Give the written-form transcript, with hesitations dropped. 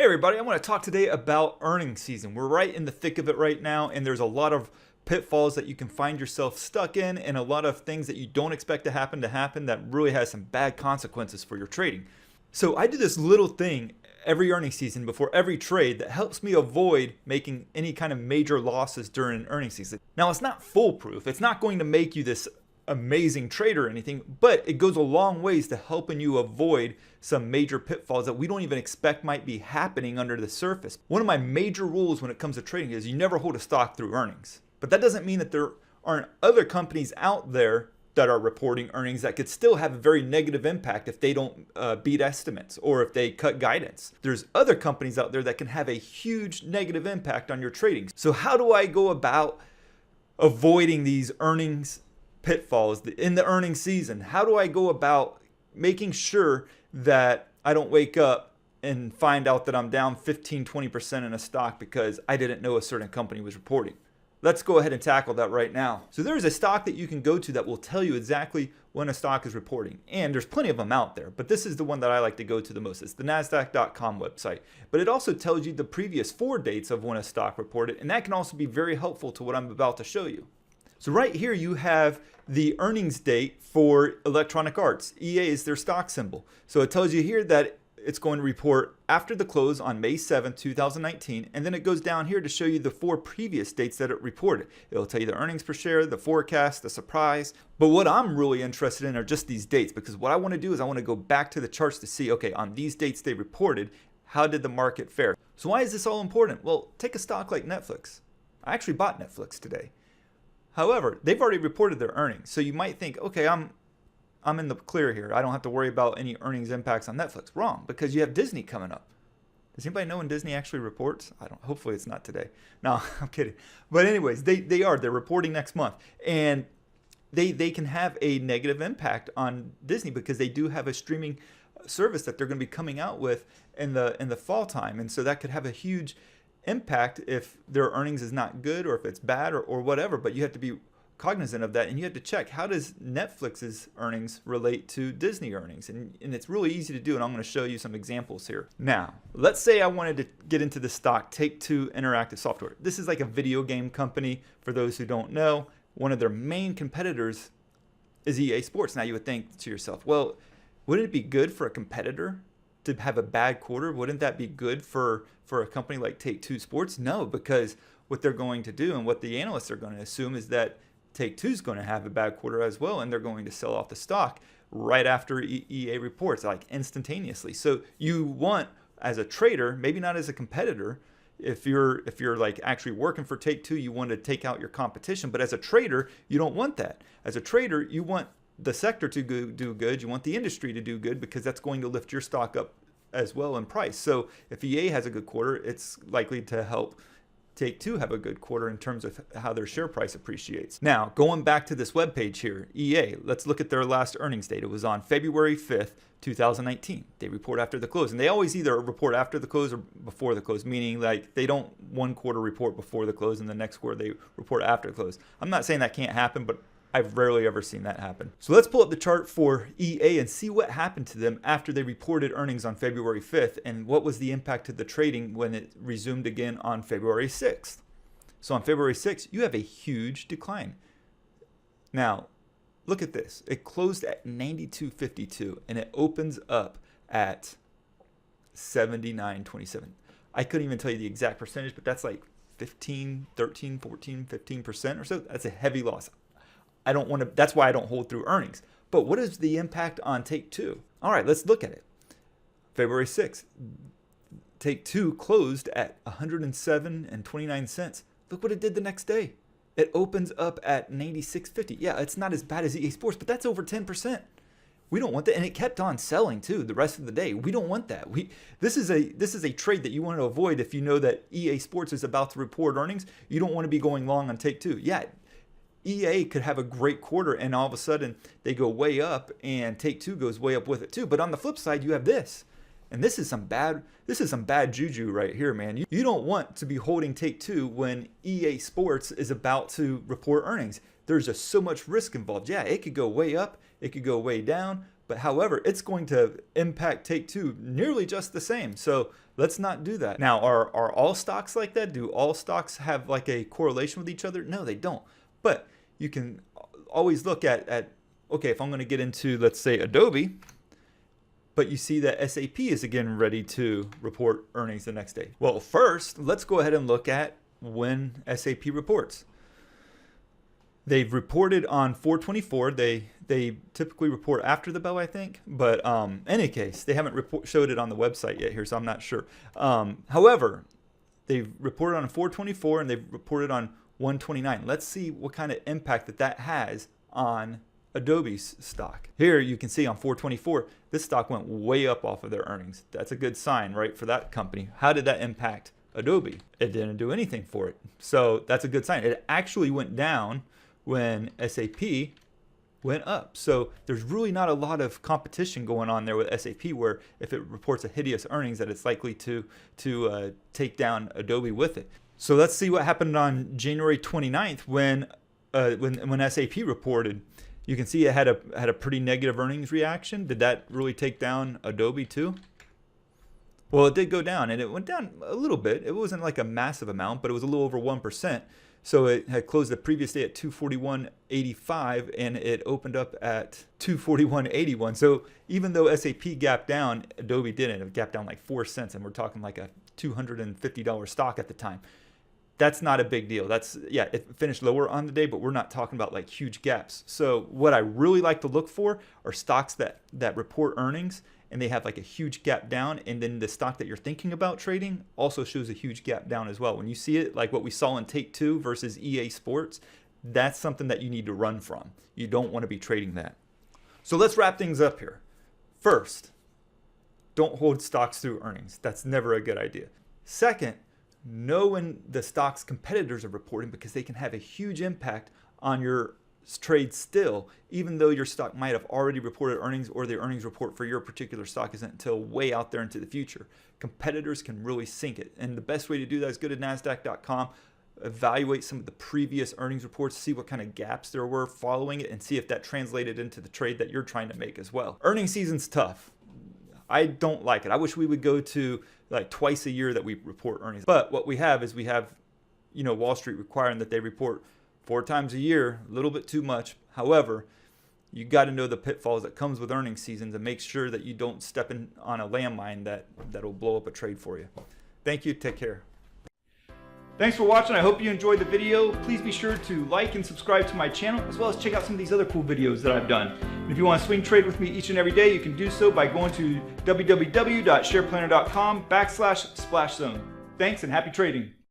everybody, I want to talk today about earnings season. We're right in the thick of it right now, and there's a lot of pitfalls that you can find yourself stuck in and a lot of things that you don't expect to happen that really has some bad consequences for your trading. So I do this little thing every earnings season before every trade that helps me avoid making any kind of major losses during an earnings season. Now, it's not foolproof. It's not going to make you this amazing trader or anything, but it goes a long ways to helping you avoid some major pitfalls that we don't even expect might be happening under the surface. One of my major rules when it comes to trading is you never hold a stock through earnings. But that doesn't mean that there aren't other companies out there that are reporting earnings that could still have a very negative impact if they don't beat estimates or if they cut guidance. There's other companies out there that can have a huge negative impact on your trading. So how do I go about avoiding these earnings pitfalls in the earnings season? How do I go about making sure that I don't wake up and find out that I'm down 15-20% in a stock because I didn't know a certain company was reporting? Let's go ahead and tackle that right now. So there's a stock that you can go to that will tell you exactly when a stock is reporting. And there's plenty of them out there, but this is the one that I like to go to the most. It's the NASDAQ.com website. But it also tells you the previous 4 dates of when a stock reported, and that can also be very helpful to what I'm about to show you. So right here you have the earnings date for Electronic Arts. EA is their stock symbol. So it tells you here that it's going to report after the close on May 7th, 2019, and then it goes down here to show you the 4 previous dates that it reported. It'll tell you the earnings per share, the forecast, the surprise. But what I'm really interested in are just these dates, because what I want to do is I want to go back to the charts to see, okay, on these dates they reported, how did the market fare? So why is this all important? Well, take a stock like Netflix. I actually bought Netflix today. However, they've already reported their earnings. So you might think, okay, I'm in the clear here. I don't have to worry about any earnings impacts on Netflix. Wrong, because you have Disney coming up. Does anybody know when Disney actually reports? I don't. Hopefully it's not today. No, I'm kidding. But anyways, they're reporting next month. And they can have a negative impact on Disney because they do have a streaming service that they're going to be coming out with in the fall time. And so that could have a huge impact if their earnings is not good or if it's bad or whatever. But you have to be cognizant of that, and you have to check, how does Netflix's earnings relate to Disney earnings? And it's really easy to do, and I'm going to show you some examples here. Now, let's say I wanted to get into the stock Take-Two Interactive Software. This is like a video game company. For those who don't know, one of their main competitors is EA Sports. Now you would think to yourself, well, wouldn't it be good for a competitor to have a bad quarter? Wouldn't that be good for a company like Take-Two Sports? No, because what they're going to do and what the analysts are going to assume is that Take-Two is going to have a bad quarter as well, and they're going to sell off the stock right after EA reports, like instantaneously. So you want, as a trader, maybe not as a competitor, if you're like actually working for Take-Two, you want to take out your competition. But as a trader, you don't want that. As a trader, you want the sector to do good. You want the industry to do good because that's going to lift your stock up as well in price. So if EA has a good quarter, it's likely to help Take-Two have a good quarter in terms of how their share price appreciates. Now, going back to this webpage here, EA, let's look at their last earnings date. It was on February 5th, 2019. They report after the close, and they always either report after the close or before the close, meaning like they don't one quarter report before the close and the next quarter they report after the close. I'm not saying that can't happen, but I've rarely ever seen that happen. So let's pull up the chart for EA and see what happened to them after they reported earnings on February 5th and what was the impact to the trading when it resumed again on February 6th. So on February 6th, you have a huge decline. Now, look at this. It closed at 92.52 and it opens up at 79.27. I couldn't even tell you the exact percentage, but that's like 15, 13, 14, 15% or so. That's a heavy loss. I don't want to, that's why I don't hold through earnings. But what is the impact on Take-Two? All right, let's look at it. February 6th, Take-Two closed at 107.29 cents. Look what it did the next day. It opens up at 96.50. Yeah, it's not as bad as EA Sports, but that's over 10%. We don't want that, and it kept on selling too the rest of the day. We don't want that. This is a trade that you want to avoid if you know that EA Sports is about to report earnings. You don't want to be going long on Take-Two. Yeah, EA could have a great quarter and all of a sudden they go way up and Take-Two goes way up with it too. But on the flip side, you have this. And this is some bad juju right here, man. You don't want to be holding Take-Two when EA Sports is about to report earnings. There's just so much risk involved. Yeah, it could go way up, it could go way down, But however, it's going to impact Take-Two nearly just the same. So let's not do that. Now, are all stocks like that? Do all stocks have like a correlation with each other? No, they don't. But you can always look at okay, if I'm going to get into, let's say, Adobe, but you see that SAP is again ready to report earnings the next day. Well, first, let's go ahead and look at when SAP reports. They've reported on 4/24. They typically report after the bell, I think. But in any case, they haven't showed it on the website yet here, so I'm not sure. However, they've reported on 4/24 and they've reported on 1/29. Let's see what kind of impact that has on Adobe's stock. Here you can see on 4/24, this stock went way up off of their earnings. That's a good sign, right, for that company. How did that impact Adobe? It didn't do anything for it. So that's a good sign. It actually went down when SAP went up. So there's really not a lot of competition going on there with SAP, where if it reports a hideous earnings that it's likely to take down Adobe with it. So let's see what happened on January 29th when SAP reported. You can see it had a pretty negative earnings reaction. Did that really take down Adobe too? Well, it did go down, and it went down a little bit. It wasn't like a massive amount, but it was a little over 1%. So it had closed the previous day at 241.85, and it opened up at 241.81. So even though SAP gapped down, Adobe didn't. It gapped down like 4 cents, and we're talking like a $250 stock at the time. That's not a big deal. Yeah, it finished lower on the day, but we're not talking about like huge gaps. So what I really like to look for are stocks that report earnings and they have like a huge gap down, and then the stock that you're thinking about trading also shows a huge gap down as well. When you see it, like what we saw in Take-Two versus EA Sports, that's something that you need to run from. You don't want to be trading that. So let's wrap things up here. First, don't hold stocks through earnings. That's never a good idea. Second, know when the stock's competitors are reporting, because they can have a huge impact on your trade still, even though your stock might have already reported earnings, or the earnings report for your particular stock isn't until way out there into the future. Competitors can really sink it. And the best way to do that is go to NASDAQ.com, evaluate some of the previous earnings reports, see what kind of gaps there were following it, and see if that translated into the trade that you're trying to make as well. Earnings season's tough. I don't like it. I wish we would go to like twice a year that we report earnings. But what we have is Wall Street requiring that they report 4 times a year, a little bit too much. However, you got to know the pitfalls that comes with earnings seasons and make sure that you don't step in on a landmine that'll blow up a trade for you. Thank you. Take care. Thanks for watching. I hope you enjoyed the video. Please be sure to like and subscribe to my channel, as well as check out some of these other cool videos that I've done. And if you want to swing trade with me each and every day, you can do so by going to www.shareplanner.com/splash zone. Thanks and happy trading.